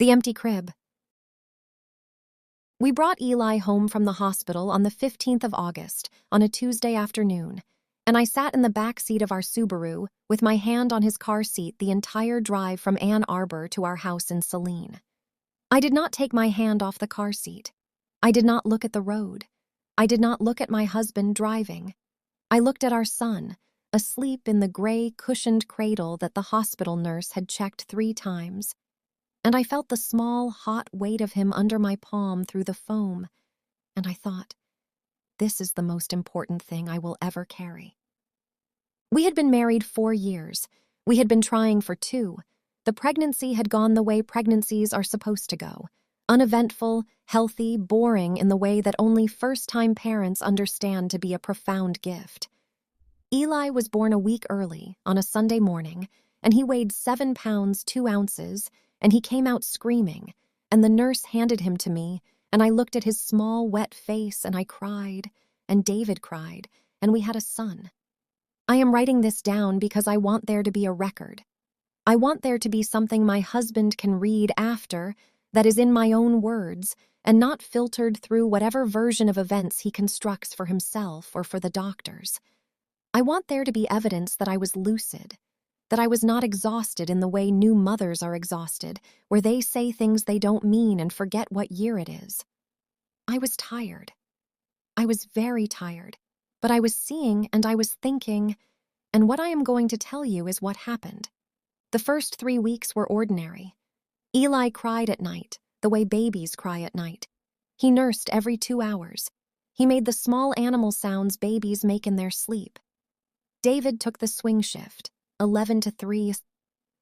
The empty crib. We brought Eli home from the hospital on the 15th of August, on a Tuesday afternoon, and I sat in the back seat of our Subaru with my hand on his car seat the entire drive from Ann Arbor to our house in Saline. I did not take my hand off the car seat. I did not look at the road. I did not look at my husband driving. I looked at our son, asleep in the gray, cushioned cradle that the hospital nurse had checked 3 times. And I felt the small, hot weight of him under my palm through the foam, and I thought, this is the most important thing I will ever carry. We had been married 4 years. We had been trying for 2. The pregnancy had gone the way pregnancies are supposed to go. Uneventful, healthy, boring in the way that only first-time parents understand to be a profound gift. Eli was born a week early, on a Sunday morning, and he weighed 7 pounds 2 ounces, and he came out screaming, and the nurse handed him to me, and I looked at his small, wet face, and I cried, and David cried, and we had a son. I am writing this down because I want there to be a record. I want there to be something my husband can read after that is in my own words and not filtered through whatever version of events he constructs for himself or for the doctors. I want there to be evidence that I was lucid, that I was not exhausted in the way new mothers are exhausted, where they say things they don't mean and forget what year it is. I was tired. I was very tired, but I was seeing and I was thinking, and what I am going to tell you is what happened. The first 3 weeks were ordinary. Eli cried at night, the way babies cry at night. He nursed every 2 hours. He made the small animal sounds babies make in their sleep. David took the swing shift, 11 to 3,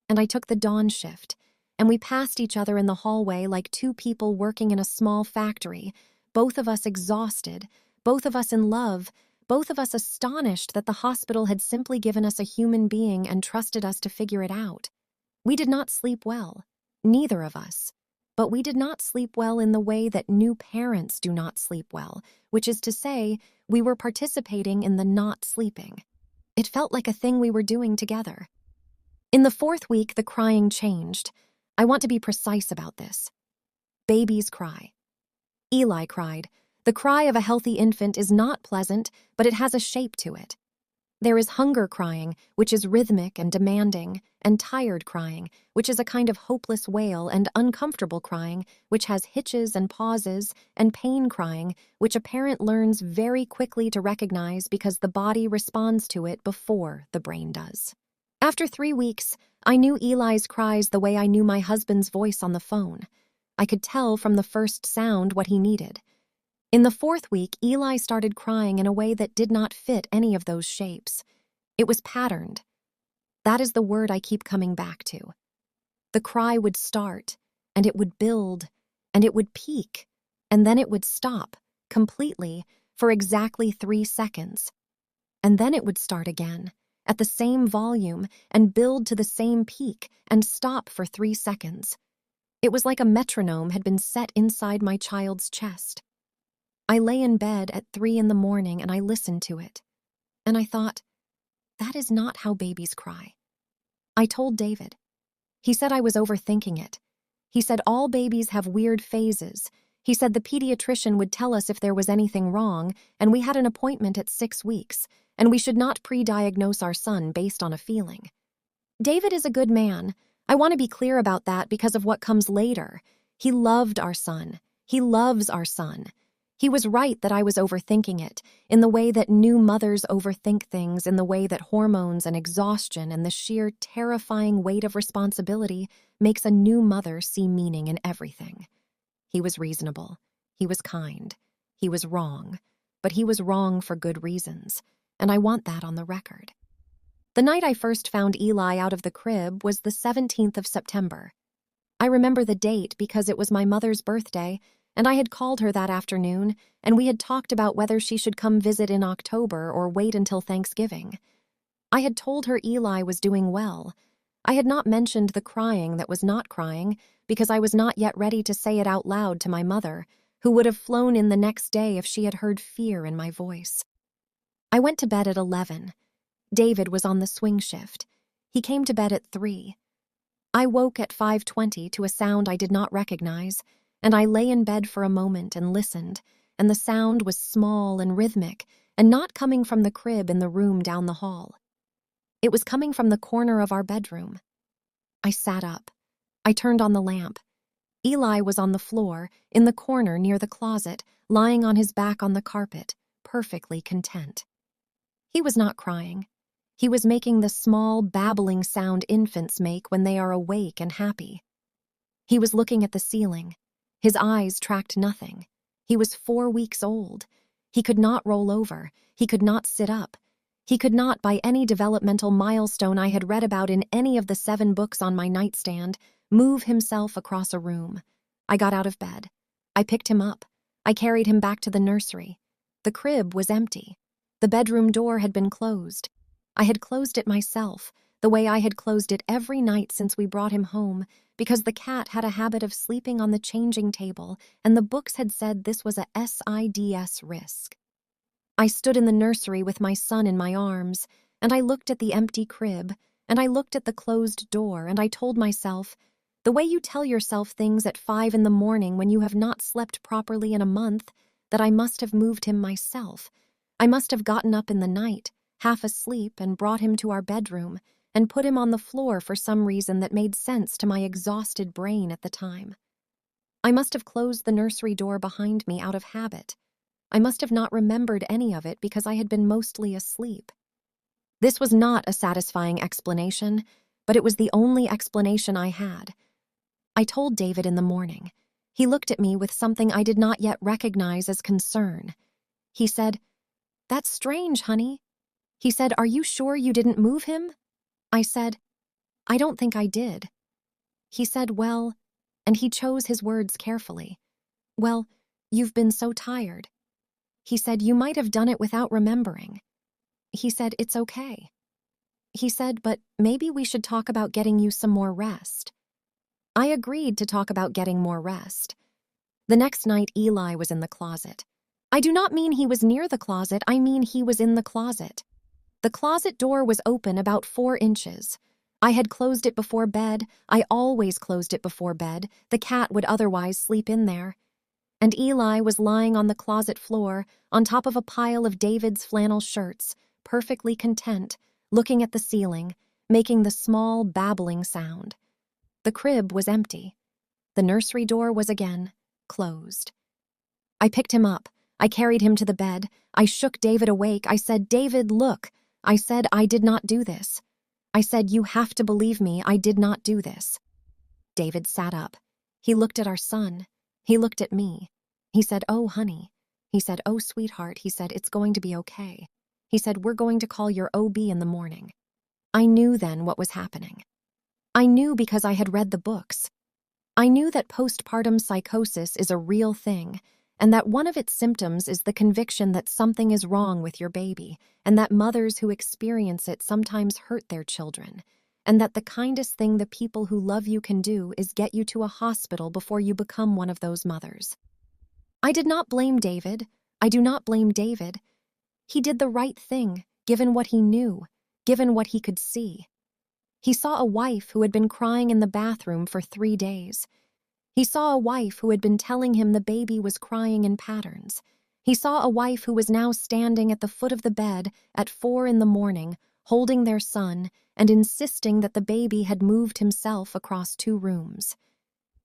and I took the dawn shift, and we passed each other in the hallway like 2 people working in a small factory, both of us exhausted, both of us in love, both of us astonished that the hospital had simply given us a human being and trusted us to figure it out. We did not sleep well, neither of us, but we did not sleep well in the way that new parents do not sleep well, which is to say, we were participating in the not sleeping. It felt like a thing we were doing together. In the 4th week, the crying changed. I want to be precise about this. Babies cry. Eli cried. The cry of a healthy infant is not pleasant, but it has a shape to it. There is hunger crying, which is rhythmic and demanding, and tired crying, which is a kind of hopeless wail, and uncomfortable crying, which has hitches and pauses, and pain crying, which a parent learns very quickly to recognize because the body responds to it before the brain does. After 3 weeks, I knew Eli's cries the way I knew my husband's voice on the phone. I could tell from the first sound what he needed. In the 4th week, Eli started crying in a way that did not fit any of those shapes. It was patterned. That is the word I keep coming back to. The cry would start, and it would build, and it would peak, and then it would stop, completely, for exactly 3 seconds. And then it would start again, at the same volume, and build to the same peak, and stop for 3 seconds. It was like a metronome had been set inside my child's chest. I lay in bed at 3 in the morning and I listened to it. And I thought, that is not how babies cry. I told David. He said I was overthinking it. He said all babies have weird phases. He said the pediatrician would tell us if there was anything wrong, and we had an appointment at 6 weeks, and we should not pre-diagnose our son based on a feeling. David is a good man. I want to be clear about that because of what comes later. He loved our son. He loves our son. He was right that I was overthinking it, in the way that new mothers overthink things, in the way that hormones and exhaustion and the sheer terrifying weight of responsibility makes a new mother see meaning in everything. He was reasonable. He was kind. He was wrong. But he was wrong for good reasons, and I want that on the record. The night I first found Eli out of the crib was the 17th of September. I remember the date because it was my mother's birthday, and I had called her that afternoon, and we had talked about whether she should come visit in October or wait until Thanksgiving. I had told her Eli was doing well. I had not mentioned the crying that was not crying because I was not yet ready to say it out loud to my mother, who would have flown in the next day if she had heard fear in my voice. I went to bed at 11. David was on the swing shift. He came to bed at 3. I woke at 5:20 to a sound I did not recognize, and I lay in bed for a moment and listened, and the sound was small and rhythmic and not coming from the crib in the room down the hall. It was coming from the corner of our bedroom. I sat up. I turned on the lamp. Eli was on the floor, in the corner near the closet, lying on his back on the carpet, perfectly content. He was not crying. He was making the small, babbling sound infants make when they are awake and happy. He was looking at the ceiling. His eyes tracked nothing. He was 4 weeks old. He could not roll over. He could not sit up. He could not, by any developmental milestone I had read about in any of the 7 books on my nightstand, move himself across a room. I got out of bed. I picked him up. I carried him back to the nursery. The crib was empty. The bedroom door had been closed. I had closed it myself, the way I had closed it every night since we brought him home, because the cat had a habit of sleeping on the changing table, and the books had said this was a SIDS risk. I stood in the nursery with my son in my arms, and I looked at the empty crib, and I looked at the closed door, and I told myself, the way you tell yourself things at 5 in the morning when you have not slept properly in a month, that I must have moved him myself. I must have gotten up in the night, half asleep, and brought him to our bedroom, and put him on the floor for some reason that made sense to my exhausted brain at the time. I must have closed the nursery door behind me out of habit. I must have not remembered any of it because I had been mostly asleep. This was not a satisfying explanation, but it was the only explanation I had. I told David in the morning. He looked at me with something I did not yet recognize as concern. He said, "That's strange, honey." He said, "Are you sure you didn't move him?" I said, "I don't think I did." He said, "Well," and he chose his words carefully, "Well, you've been so tired." He said, "You might have done it without remembering." He said, "It's okay." He said, "But maybe we should talk about getting you some more rest." I agreed to talk about getting more rest. The next night, Eli was in the closet. I do not mean he was near the closet, I mean he was in the closet. The closet door was open about 4 inches. I had closed it before bed. I always closed it before bed. The cat would otherwise sleep in there. And Eli was lying on the closet floor, on top of a pile of David's flannel shirts, perfectly content, looking at the ceiling, making the small, babbling sound. The crib was empty. The nursery door was again closed. I picked him up. I carried him to the bed. I shook David awake. I said, "David, look." I said, "I did not do this." I said, "You have to believe me. I did not do this." David sat up. He looked at our son. He looked at me. He said, "Oh, honey." He said, "Oh, sweetheart." He said, "It's going to be okay." He said, "We're going to call your OB in the morning." I knew then what was happening. I knew because I had read the books. I knew that postpartum psychosis is a real thing, and that one of its symptoms is the conviction that something is wrong with your baby, and that mothers who experience it sometimes hurt their children, and that the kindest thing the people who love you can do is get you to a hospital before you become one of those mothers. I did not blame David. I do not blame David. He did the right thing, given what he knew, given what he could see. He saw a wife who had been crying in the bathroom for 3 days. He saw a wife who had been telling him the baby was crying in patterns. He saw a wife who was now standing at the foot of the bed at 4 in the morning, holding their son and insisting that the baby had moved himself across 2 rooms.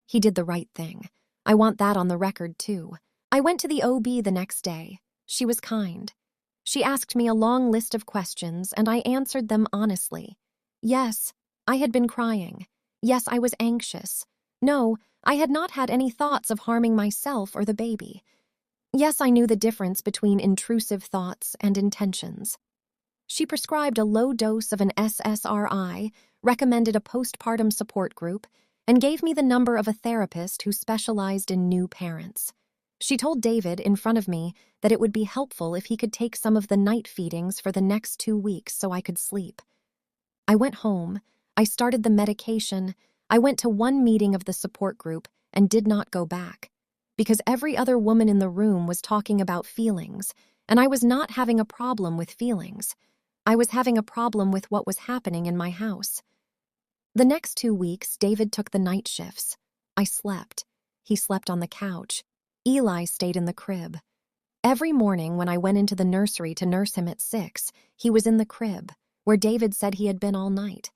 He did the right thing. I want that on the record, too. I went to the OB the next day. She was kind. She asked me a long list of questions, and I answered them honestly. Yes, I had been crying. Yes, I was anxious. No, I had not had any thoughts of harming myself or the baby. Yes, I knew the difference between intrusive thoughts and intentions. She prescribed a low dose of an SSRI, recommended a postpartum support group, and gave me the number of a therapist who specialized in new parents. She told David in front of me that it would be helpful if he could take some of the night feedings for the next 2 weeks so I could sleep. I went home. I started the medication. I went to 1 meeting of the support group and did not go back, because every other woman in the room was talking about feelings, and I was not having a problem with feelings. I was having a problem with what was happening in my house. The next 2 weeks, David took the night shifts. I slept. He slept on the couch. Eli stayed in the crib. Every morning when I went into the nursery to nurse him at 6, he was in the crib, where David said he had been all night.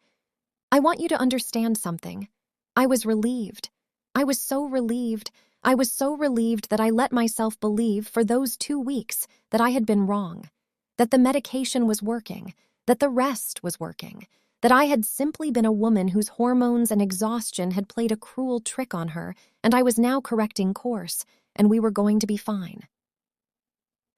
I want you to understand something. I was relieved. I was so relieved. I was so relieved that I let myself believe for those 2 weeks that I had been wrong, that the medication was working, that the rest was working, that I had simply been a woman whose hormones and exhaustion had played a cruel trick on her, and I was now correcting course, and we were going to be fine.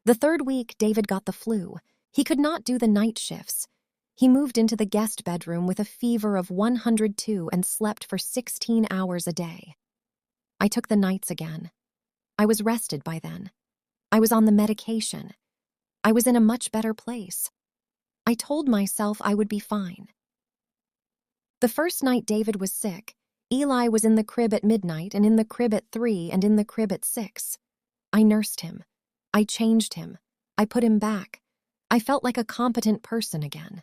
The 3rd week, David got the flu. He could not do the night shifts. He moved into the guest bedroom with a fever of 102 and slept for 16 hours a day. I took the nights again. I was rested by then. I was on the medication. I was in a much better place. I told myself I would be fine. The first night David was sick, Eli was in the crib at midnight and in the crib at 3 and in the crib at 6. I nursed him. I changed him. I put him back. I felt like a competent person again.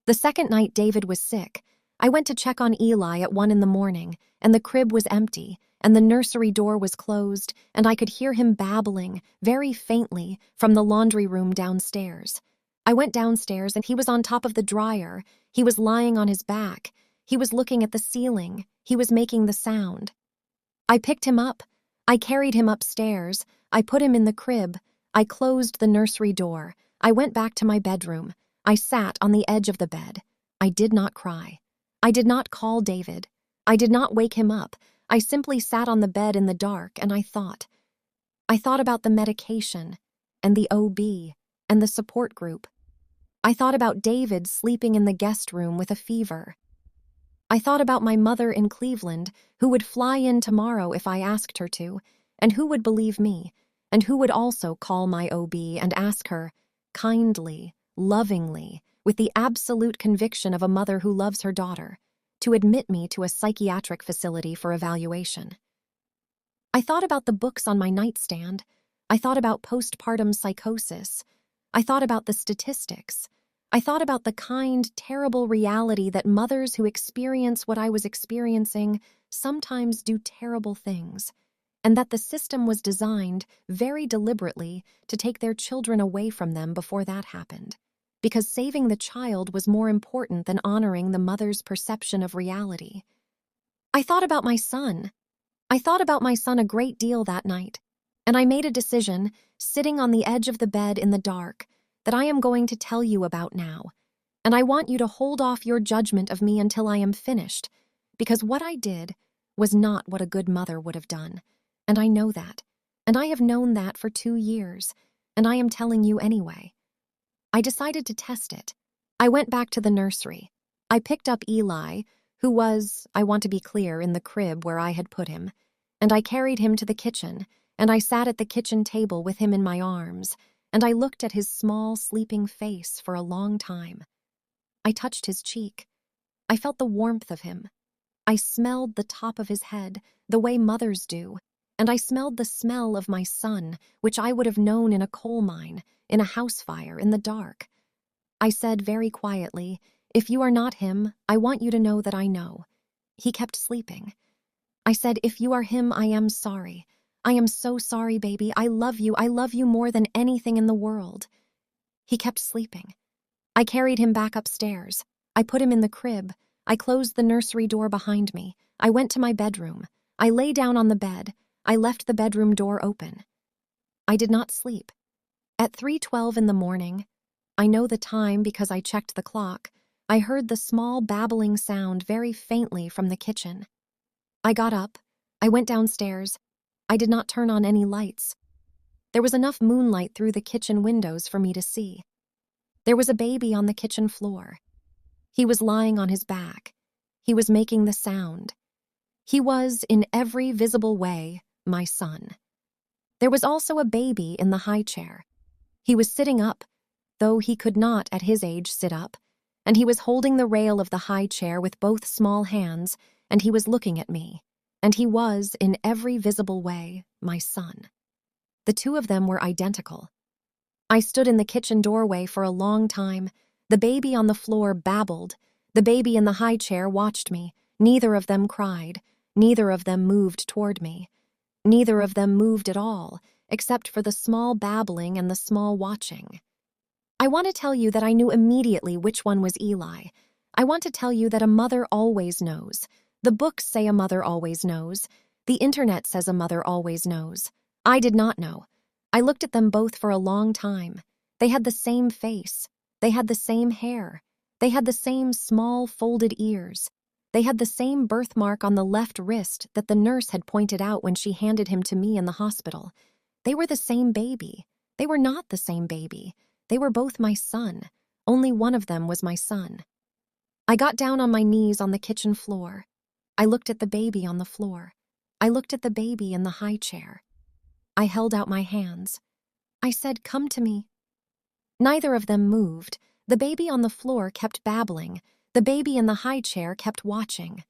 The second night David was sick, I went to check on Eli at 1 in the morning, and the crib was empty, and the nursery door was closed, and I could hear him babbling, very faintly, from the laundry room downstairs. I went downstairs, and he was on top of the dryer. He was lying on his back. He was looking at the ceiling. He was making the sound. I picked him up. I carried him upstairs. I put him in the crib. I closed the nursery door. I went back to my bedroom. I sat on the edge of the bed. I did not cry. I did not call David. I did not wake him up. I simply sat on the bed in the dark and I thought. I thought about the medication and the OB and the support group. I thought about David sleeping in the guest room with a fever. I thought about my mother in Cleveland, who would fly in tomorrow if I asked her to, and who would believe me, and who would also call my OB and ask her, kindly, lovingly, with the absolute conviction of a mother who loves her daughter, to admit me to a psychiatric facility for evaluation. I thought about the books on my nightstand. I thought about postpartum psychosis. I thought about the statistics. I thought about the kind, terrible reality that mothers who experience what I was experiencing sometimes do terrible things, and that the system was designed very deliberately to take their children away from them before that happened, because saving the child was more important than honoring the mother's perception of reality. I thought about my son. I thought about my son a great deal that night, and I made a decision, sitting on the edge of the bed in the dark, that I am going to tell you about now, and I want you to hold off your judgment of me until I am finished, because what I did was not what a good mother would have done, and I know that, and I have known that for 2 years, and I am telling you anyway. I decided to test it. I went back to the nursery. I picked up Eli, who was, I want to be clear, in the crib where I had put him, and I carried him to the kitchen, and I sat at the kitchen table with him in my arms, and I looked at his small, sleeping face for a long time. I touched his cheek. I felt the warmth of him. I smelled the top of his head, the way mothers do, and I smelled the smell of my son, which I would have known in a coal mine, in a house fire, in the dark. I said very quietly, "If you are not him, I want you to know that I know." He kept sleeping. I said, "If you are him, I am sorry. I am so sorry, baby. I love you. I love you more than anything in the world." He kept sleeping. I carried him back upstairs. I put him in the crib. I closed the nursery door behind me. I went to my bedroom. I lay down on the bed. I left the bedroom door open. I did not sleep. At 3:12 in the morning, I know the time because I checked the clock, I heard the small babbling sound very faintly from the kitchen. I got up. I went downstairs. I did not turn on any lights. There was enough moonlight through the kitchen windows for me to see. There was a baby on the kitchen floor. He was lying on his back. He was making the sound. He was, in every visible way, my son. There was also a baby in the high chair. He was sitting up, though he could not at his age sit up, and he was holding the rail of the high chair with both small hands, and he was looking at me. And he was, in every visible way, my son. The two of them were identical. I stood in the kitchen doorway for a long time. The baby on the floor babbled. The baby in the high chair watched me. Neither of them cried. Neither of them moved toward me. Neither of them moved at all, except for the small babbling and the small watching. I want to tell you that I knew immediately which one was Eli. I want to tell you that a mother always knows. The books say a mother always knows. The internet says a mother always knows. I did not know. I looked at them both for a long time. They had the same face. They had the same hair. They had the same small folded ears. They had the same birthmark on the left wrist that the nurse had pointed out when she handed him to me in the hospital. They were the same baby. They were not the same baby. They were both my son. Only one of them was my son. I got down on my knees on the kitchen floor. I looked at the baby on the floor. I looked at the baby in the high chair. I held out my hands. I said, "Come to me." Neither of them moved. The baby on the floor kept babbling. The baby in the high chair kept watching.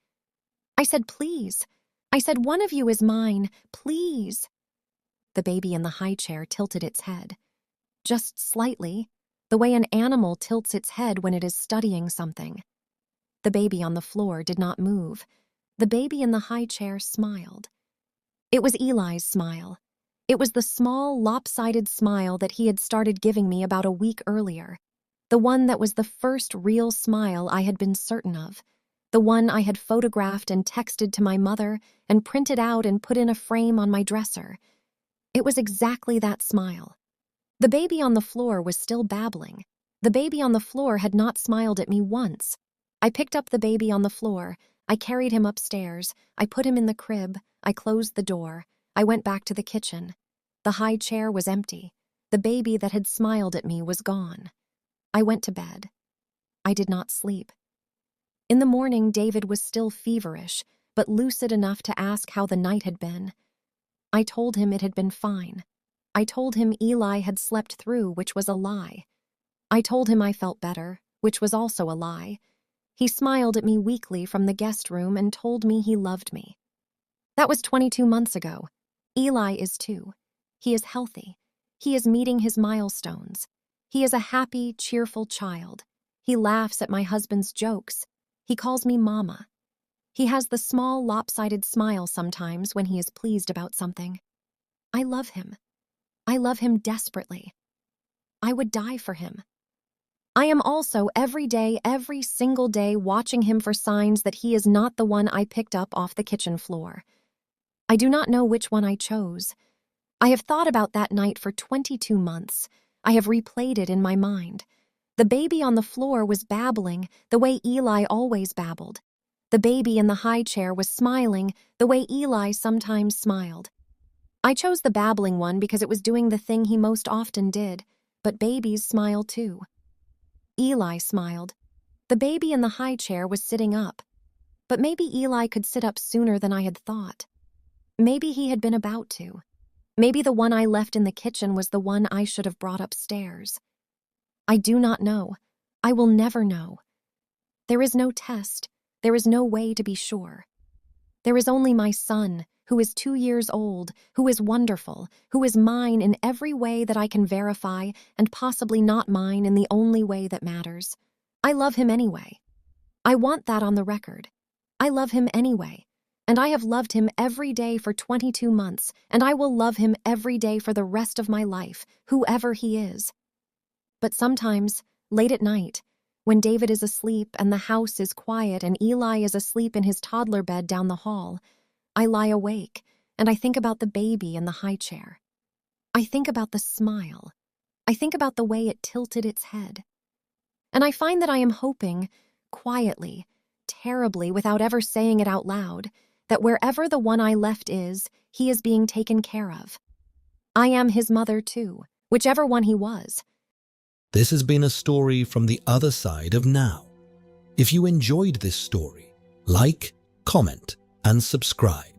I said, "Please." I said, "One of you is mine. Please." The baby in the high chair tilted its head. Just slightly, the way an animal tilts its head when it is studying something. The baby on the floor did not move. The baby in the high chair smiled. It was Eli's smile. It was the small, lopsided smile that he had started giving me about a week earlier. The one that was the first real smile I had been certain of. The one I had photographed and texted to my mother and printed out and put in a frame on my dresser. It was exactly that smile. The baby on the floor was still babbling. The baby on the floor had not smiled at me once. I picked up the baby on the floor. I carried him upstairs. I put him in the crib. I closed the door. I went back to the kitchen. The high chair was empty. The baby that had smiled at me was gone. I went to bed. I did not sleep. In the morning, David was still feverish, but lucid enough to ask how the night had been. I told him it had been fine. I told him Eli had slept through, which was a lie. I told him I felt better, which was also a lie. He smiled at me weakly from the guest room and told me he loved me. That was 22 months ago. Eli is too. He is healthy. He is meeting his milestones. He is a happy, cheerful child. He laughs at my husband's jokes. He calls me Mama. He has the small, lopsided smile sometimes when he is pleased about something. I love him. I love him desperately. I would die for him. I am also every day, every single day, watching him for signs that he is not the one I picked up off the kitchen floor. I do not know which one I chose. I have thought about that night for 22 months. I have replayed it in my mind. The baby on the floor was babbling the way Eli always babbled. The baby in the high chair was smiling the way Eli sometimes smiled. I chose the babbling one because it was doing the thing he most often did, but babies smile too. Eli smiled. The baby in the high chair was sitting up, but maybe Eli could sit up sooner than I had thought. Maybe he had been about to. Maybe the one I left in the kitchen was the one I should have brought upstairs. I do not know. I will never know. There is no test. There is no way to be sure. There is only my son, who is 2 years old, who is wonderful, who is mine in every way that I can verify, and possibly not mine in the only way that matters. I love him anyway. I want that on the record. I love him anyway. And I have loved him every day for 22 months, and I will love him every day for the rest of my life, whoever he is. But sometimes, late at night, when David is asleep and the house is quiet and Eli is asleep in his toddler bed down the hall, I lie awake and I think about the baby in the high chair. I think about the smile. I think about the way it tilted its head. And I find that I am hoping, quietly, terribly, without ever saying it out loud, that wherever the one I left is, he is being taken care of. I am his mother too, whichever one he was. This has been a story from the other side of now. If you enjoyed this story, like, comment, and subscribe.